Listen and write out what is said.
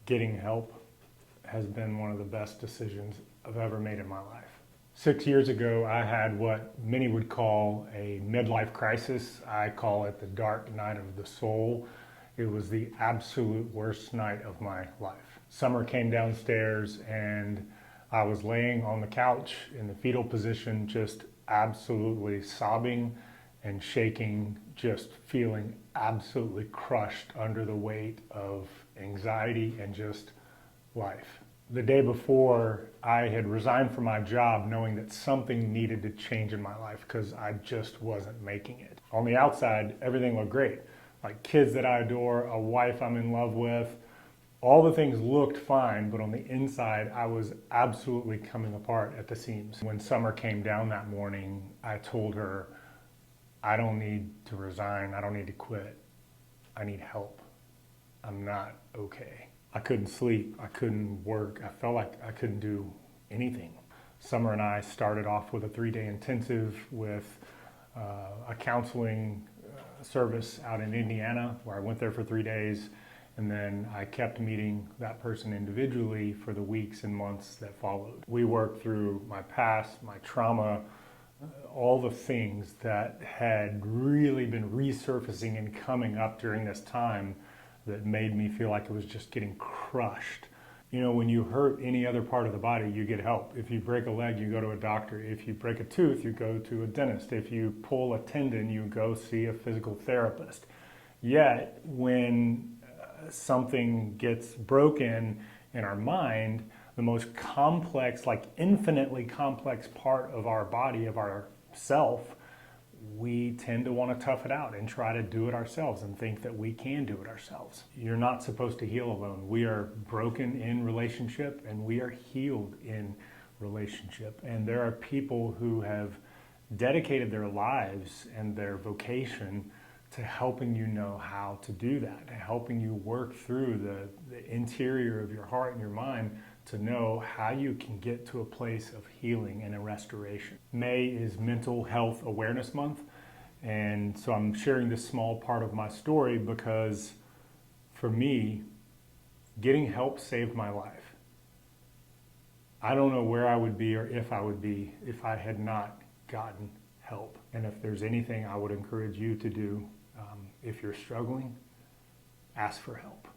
Getting help has been one of the best decisions I've ever made in my life. 6 years ago, I had what many would call a midlife crisis. I call it the dark night of the soul. It was the absolute worst night of my life. Summer came downstairs and I was laying on the couch in the fetal position, just absolutely sobbing and shaking, just feeling absolutely crushed under the weight of anxiety and just life. The day before, I had resigned from my job knowing that something needed to change in my life because I just wasn't making it. On the outside, everything looked great. Like kids that I adore, a wife I'm in love with, all the things looked fine, but on the inside, I was absolutely coming apart at the seams. When Summer came down that morning, I told her, I don't need to resign, I don't need to quit. I need help. I'm not okay. I couldn't sleep, I couldn't work, I felt like I couldn't do anything. Summer and I started off with a 3-day intensive with a counseling service out in Indiana where I went there for 3 days, and then I kept meeting that person individually for the weeks and months that followed. We worked through my past, my trauma, all the things that had really been resurfacing and coming up during this time that made me feel like it was just getting crushed. You know, when you hurt any other part of the body, you get help. If you break a leg, you go to a doctor. If you break a tooth, you go to a dentist. If you pull a tendon, you go see a physical therapist. Yet, when something gets broken in our mind, the most complex, like infinitely complex part of our body, of our self, we tend to want to tough it out and try to do it ourselves and think that we can do it ourselves. You're not supposed to heal alone. We are broken in relationship and we are healed in relationship. And there are people who have dedicated their lives and their vocation to helping you know how to do that, to helping you work through the interior of your heart and your mind to know how you can get to a place of healing and a restoration. May is Mental Health Awareness Month, and so I'm sharing this small part of my story because for me, getting help saved my life. I don't know where I would be or if I would be if I had not gotten help. And if there's anything I would encourage you to do, if you're struggling, ask for help.